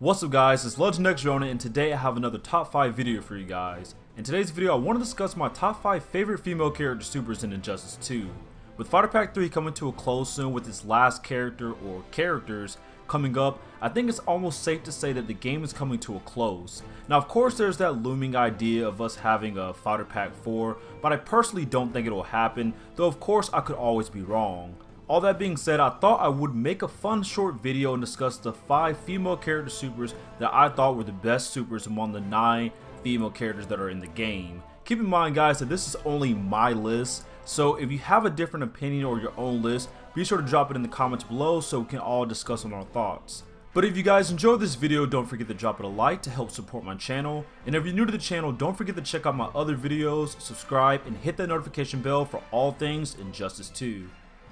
What's up guys, it's Legend X Ronin, and today I have another top 5 video for you guys. In today's video I want to discuss my top 5 favorite female character supers in Injustice 2. With Fighter Pack 3 coming to a close soon with its last character or characters coming up, I think it's almost safe to say that the game is coming to a close. Now of course there's that looming idea of us having a Fighter Pack 4, but I personally don't think it will happen, though of course I could always be wrong. All that being said, I thought I would make a fun short video and discuss the 5 female character supers that I thought were the best supers among the 9 female characters that are in the game. Keep in mind guys that this is only my list, so if you have a different opinion or your own list, be sure to drop it in the comments below so we can all discuss on our thoughts. But if you guys enjoyed this video, don't forget to drop it a like to help support my channel. And if you're new to the channel, don't forget to check out my other videos, subscribe, and hit that notification bell for all things Injustice 2.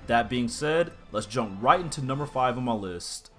That being said, let's jump right into number 5 on my list.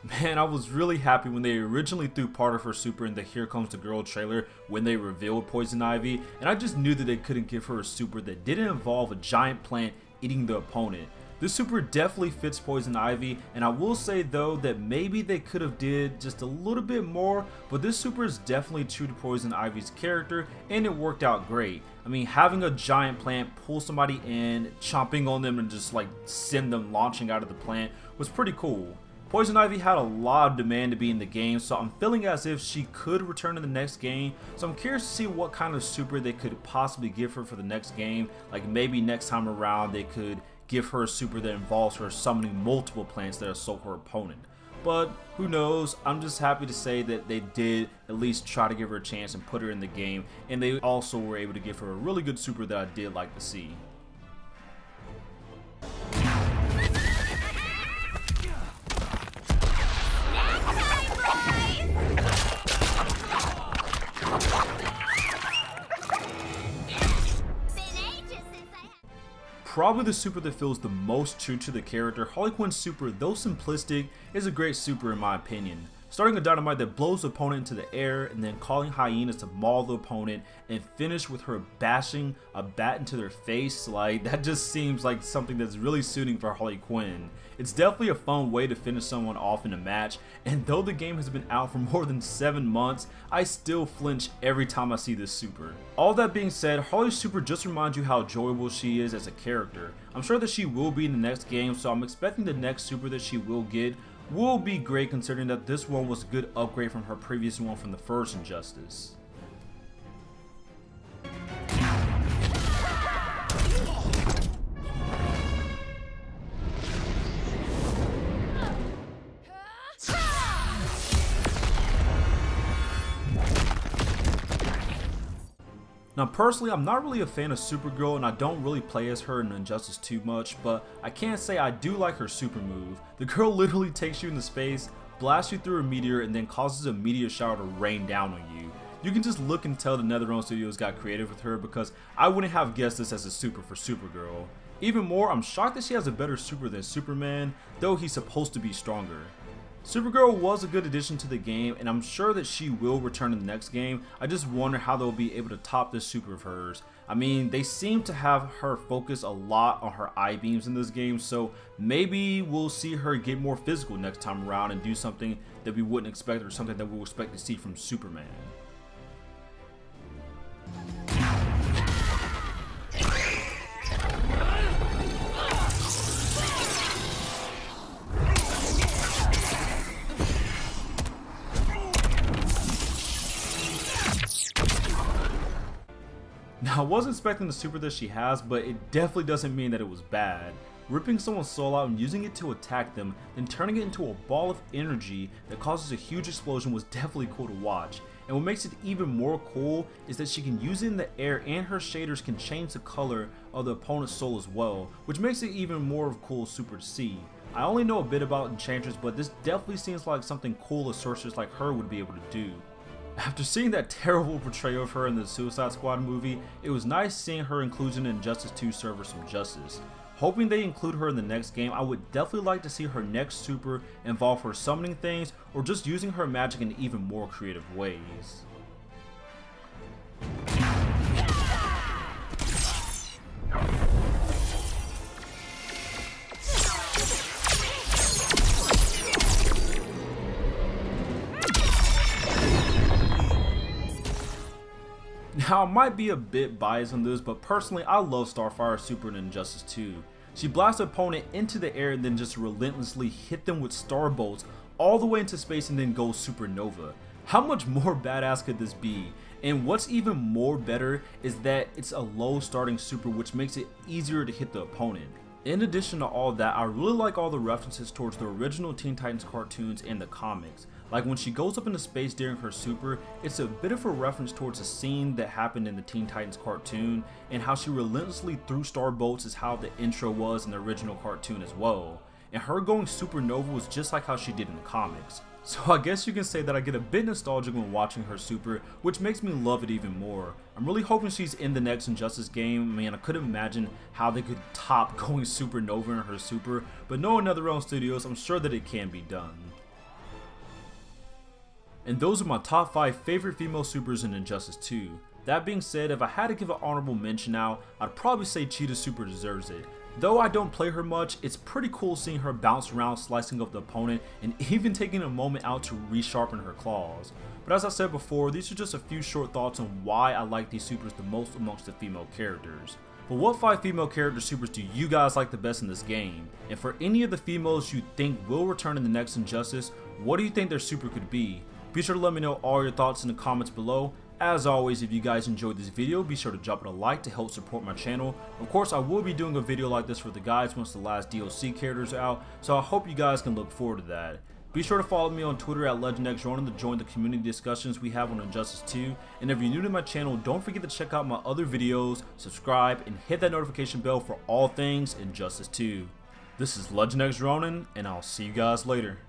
Man, I was really happy when they originally threw part of her super in the Here Comes the Girl trailer when they revealed Poison Ivy, and I just knew that they couldn't give her a super that didn't involve a giant plant eating the opponent. This super definitely fits Poison Ivy, and I will say though that maybe they could have did just a little bit more, but this super is definitely true to Poison Ivy's character and it worked out great. I mean, having a giant plant pull somebody in, chomping on them and just like send them launching out of the plant was pretty cool. Poison Ivy had a lot of demand to be in the game, so I'm feeling as if she could return in the next game. So I'm curious to see what kind of super they could possibly give her for the next game. Like maybe next time around they could give her a super that involves her summoning multiple plants that assault her opponent. But who knows, I'm just happy to say that they did at least try to give her a chance and put her in the game, and they also were able to give her a really good super that I did like to see. Probably the super that feels the most true to the character, Halle Quinn's super, though simplistic, is a great super in my opinion. Starting a dynamite that blows the opponent into the air and then calling hyenas to maul the opponent and finish with her bashing a bat into their face, like that just seems like something that's really suiting for Halle Quinn. It's definitely a fun way to finish someone off in a match, and though the game has been out for more than 7 months, I still flinch every time I see this super. All that being said, Harley's super just reminds you how enjoyable she is as a character. I'm sure that she will be in the next game, so I'm expecting the next super that she will get will be great considering that this one was a good upgrade from her previous one from the first Injustice. Now personally, I'm not really a fan of Supergirl and I don't really play as her in Injustice too much, but I can say I do like her super move. The girl literally takes you into space, blasts you through a meteor, and then causes a meteor shower to rain down on you. You can just look and tell the NetherRealm Studios got creative with her because I wouldn't have guessed this as a super for Supergirl. Even more, I'm shocked that she has a better super than Superman, though he's supposed to be stronger. Supergirl was a good addition to the game, and I'm sure that she will return in the next game. I just wonder how they'll be able to top this super of hers. I mean, they seem to have her focus a lot on her I-beams in this game, so maybe we'll see her get more physical next time around and do something that we wouldn't expect or something that we'll expect to see from Superman. Now, I wasn't expecting the super that she has, but it definitely doesn't mean that it was bad. Ripping someone's soul out and using it to attack them, then turning it into a ball of energy that causes a huge explosion was definitely cool to watch. And what makes it even more cool is that she can use it in the air and her shaders can change the color of the opponent's soul as well, which makes it even more of a cool super to see. I only know a bit about Enchantress, but this definitely seems like something cool a sorceress like her would be able to do. After seeing that terrible portrayal of her in the Suicide Squad movie, it was nice seeing her inclusion in Injustice 2 serve her some justice. Hoping they include her in the next game. I would definitely like to see her next super involve her summoning things or just using her magic in even more creative ways. Now, I might be a bit biased on this, but personally, I love Starfire super in Injustice 2. She blasts an opponent into the air and then just relentlessly hit them with star bolts all the way into space and then goes supernova. How much more badass could this be? And what's even more better is that it's a low starting super, which makes it easier to hit the opponent. In addition to all that, I really like all the references towards the original Teen Titans cartoons and the comics. Like when she goes up into space during her super, it's a bit of a reference towards a scene that happened in the Teen Titans cartoon, and how she relentlessly threw star bolts is how the intro was in the original cartoon as well. And her going supernova was just like how she did in the comics. So I guess you can say that I get a bit nostalgic when watching her super, which makes me love it even more. I'm really hoping she's in the next Injustice game. Man, I couldn't imagine how they could top going supernova in her super, but knowing NetherRealm Studios, I'm sure that it can be done. And those are my top 5 favorite female supers in Injustice 2. That being said, if I had to give an honorable mention now, I'd probably say Cheetah's super deserves it. Though I don't play her much, it's pretty cool seeing her bounce around slicing up the opponent and even taking a moment out to resharpen her claws. But as I said before, these are just a few short thoughts on why I like these supers the most amongst the female characters. But what 5 female character supers do you guys like the best in this game? And for any of the females you think will return in the next Injustice, what do you think their super could be? Be sure to let me know all your thoughts in the comments below. As always, if you guys enjoyed this video, be sure to drop it a like to help support my channel. Of course, I will be doing a video like this for the guys once the last DLC characters are out, so I hope you guys can look forward to that. Be sure to follow me on Twitter at X Ronin to join the community discussions we have on Injustice 2. And if you're new to my channel, don't forget to check out my other videos, subscribe, and hit that notification bell for all things Injustice 2. This is X Ronin, and I'll see you guys later.